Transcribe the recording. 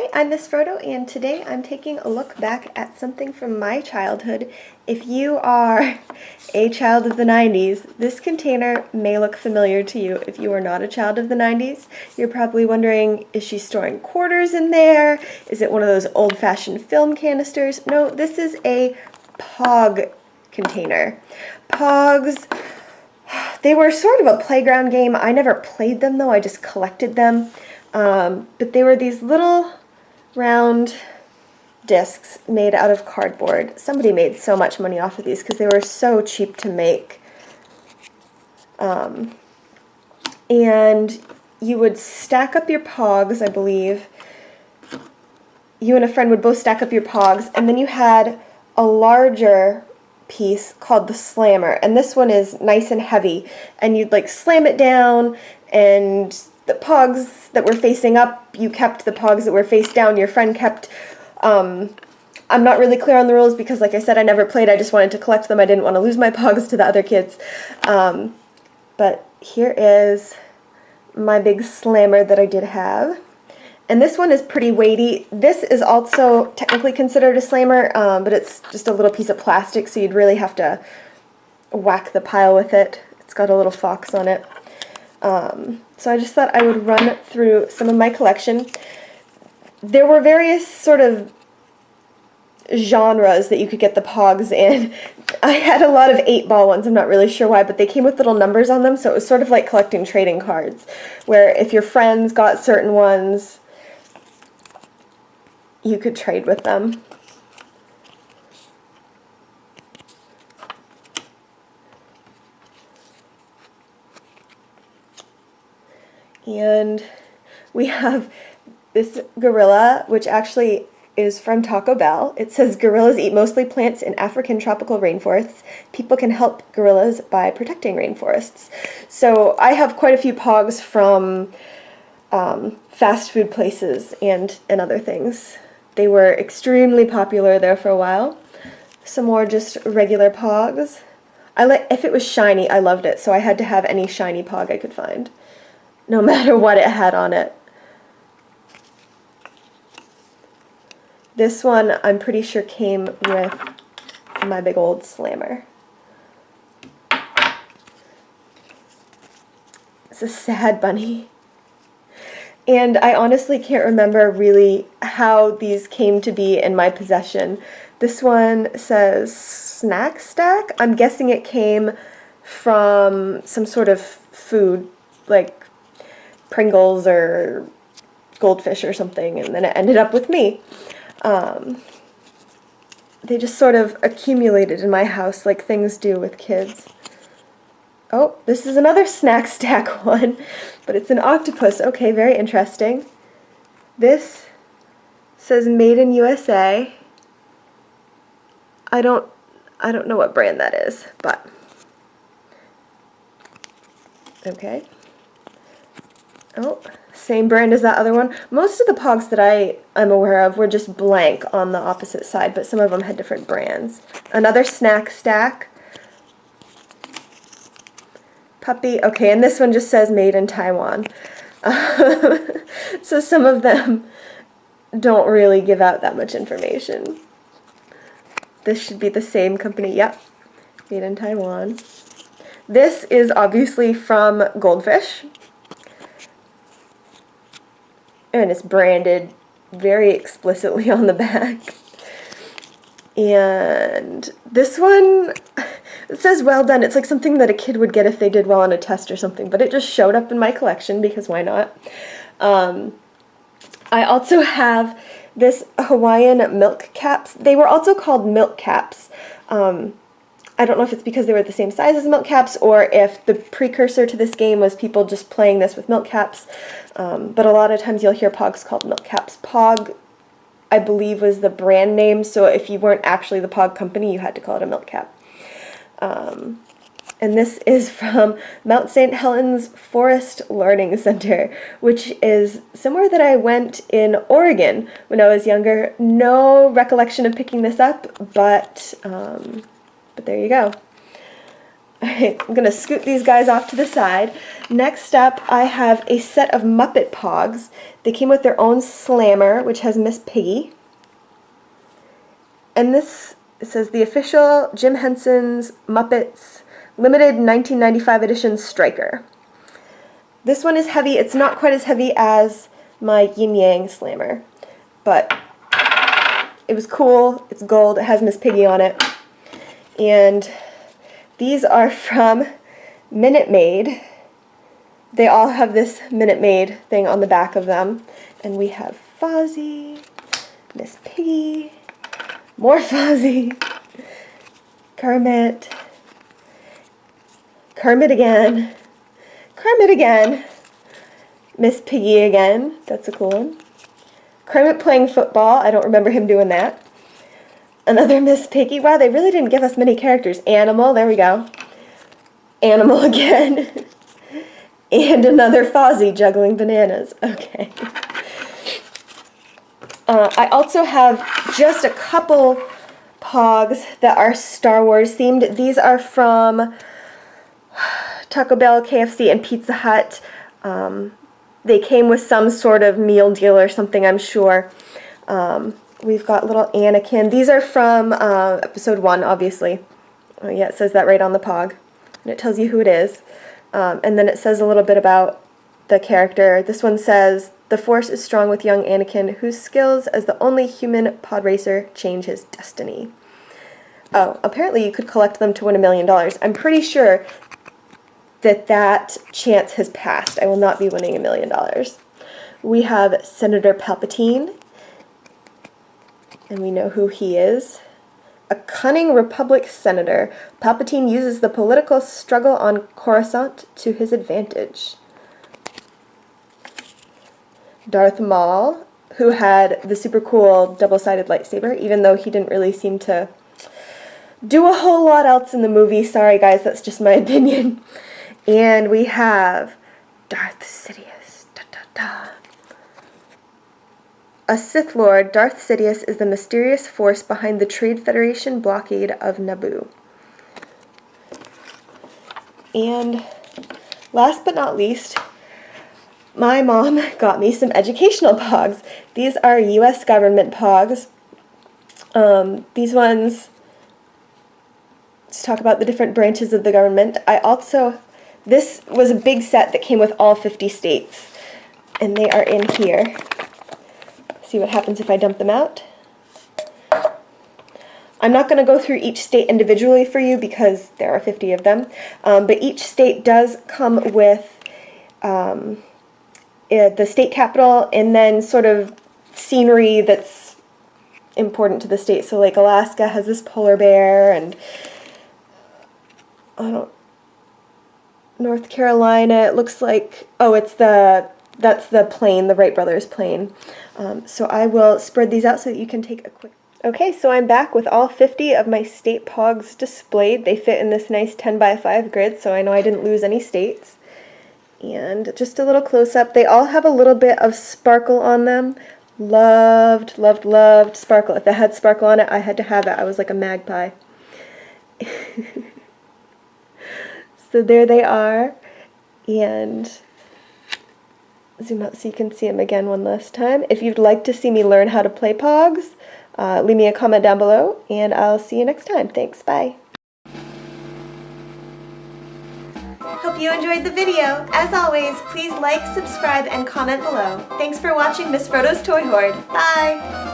Hi, I'm Miss Frodo, and today I'm taking a look back at something from my childhood. If you are a child of the 90s, this container may look familiar to you. If you are not a child of the 90s, you're probably wondering, is she storing quarters in there? Is it one of those old-fashioned film canisters? No, this is a Pog container. Pogs, they were sort of a playground game. I never played them though, I just collected them. But they were these little round discs made out of cardboard. Somebody made so much money off of these because they were so cheap to make. And you would stack up your Pogs, I believe. You and a friend would both stack up your Pogs, and then you had a larger piece called the slammer, and this one is nice and heavy, and you'd like slam it down, and the Pogs that were facing up, you kept the Pogs that were face down, your friend kept, I'm not really clear on the rules because like I said, I never played, I just wanted to collect them, I didn't want to lose my Pogs to the other kids. But here is my big slammer that I did have. And this one is pretty weighty. This is also technically considered a slammer, but it's just a little piece of plastic, so you'd really have to whack the pile with it. It's got a little fox on it. So I just thought I would run through some of my collection. There were various sort of genres that you could get the Pogs in. I had a lot of 8-ball ones, I'm not really sure why, but they came with little numbers on them, so it was sort of like collecting trading cards, where if your friends got certain ones, you could trade with them. And we have this gorilla, which actually is from Taco Bell. It says, gorillas eat mostly plants in African tropical rainforests. People can help gorillas by protecting rainforests. So I have quite a few Pogs from fast food places and other things. They were extremely popular there for a while. Some more just regular Pogs. If it was shiny, I loved it, so I had to have any shiny Pog I could find, no matter what it had on it. This one, I'm pretty sure came with my big old slammer. It's a sad bunny. And I honestly can't remember really how these came to be in my possession. This one says snack stack. I'm guessing it came from some sort of food, like Pringles or Goldfish or something, and then it ended up with me. They just sort of accumulated in my house like things do with kids. Oh, this is another snack stack one, but it's an octopus. Okay, very interesting. This says Made in USA. I don't know what brand that is, but okay. Oh, same brand as that other one. Most of the Pogs that I'm aware of were just blank on the opposite side, but some of them had different brands. Another snack stack. Puppy. Okay, and this one just says Made in Taiwan. So some of them don't really give out that much information. This should be the same company. Yep, Made in Taiwan. This is obviously from Goldfish. And it's branded very explicitly on the back. And this one, it says well done. It's like something that a kid would get if they did well on a test or something, but it just showed up in my collection because why not? I also have this Hawaiian milk caps. They were also called milk caps. I don't know if it's because they were the same size as milk caps or if the precursor to this game was people just playing this with milk caps, but a lot of times you'll hear Pogs called milk caps. Pog, I believe, was the brand name, so if you weren't actually the Pog company, you had to call it a milk cap. And this is from Mount St. Helens Forest Learning Center, which is somewhere that I went in Oregon when I was younger. No recollection of picking this up, but there you go. Alright, I'm going to scoot these guys off to the side. Next up, I have a set of Muppet Pogs. They came with their own slammer, which has Miss Piggy. And this, it says the official Jim Henson's Muppets Limited 1995 Edition Striker. This one is heavy. It's not quite as heavy as my Yin Yang Slammer, but it was cool. It's gold. It has Miss Piggy on it. And these are from Minute Maid. They all have this Minute Maid thing on the back of them. And we have Fozzie, Miss Piggy, more Fozzie, Kermit, Kermit again, Kermit again, Miss Piggy again. That's a cool one. Kermit playing football. I don't remember him doing that. Another Miss Piggy. Wow, they really didn't give us many characters. Animal, there we go. Animal again. And another Fozzie juggling bananas. Okay. I also have just a couple Pogs that are Star Wars themed. These are from Taco Bell, KFC, and Pizza Hut. They came with some sort of meal deal or something, I'm sure. We've got little Anakin. These are from episode 1, obviously. Oh, yeah, it says that right on the Pog. And it tells you who it is. And then it says a little bit about the character. This one says, "The Force is strong with young Anakin, whose skills as the only human pod racer change his destiny." Oh, apparently you could collect them to win $1 million. I'm pretty sure that chance has passed. I will not be winning $1 million. We have Senator Palpatine, and we know who he is. A cunning Republic senator, Palpatine uses the political struggle on Coruscant to his advantage. Darth Maul, who had the super cool double-sided lightsaber, even though he didn't really seem to do a whole lot else in the movie. Sorry guys, that's just my opinion. And we have Darth Sidious. Da, da, da. A Sith Lord, Darth Sidious is the mysterious force behind the Trade Federation blockade of Naboo. And last but not least, my mom got me some educational Pogs. These are U.S. government Pogs. These ones to talk about the different branches of the government. This was a big set that came with all 50 states, and they are in here. See what happens if I dump them out. I'm not going to go through each state individually for you because there are 50 of them, but each state does come with the state capital and then sort of scenery that's important to the state. So like Alaska has this polar bear, and North Carolina, it looks like, that's the plane, the Wright brothers plane. So I will spread these out so that you can take a quick... Okay, so I'm back with all 50 of my state Pogs displayed. They fit in this nice 10 by 5 grid, so I know I didn't lose any states. And just a little close-up. They all have a little bit of sparkle on them. Loved, loved, loved sparkle. If it had sparkle on it, I had to have it. I was like a magpie. So there they are. And zoom out so you can see them again one last time. If you'd like to see me learn how to play Pogs, leave me a comment down below, and I'll see you next time. Thanks, bye. Hope you enjoyed the video. As always, please like, subscribe, and comment below. Thanks for watching Miss Frodo's Toy Hoard. Bye!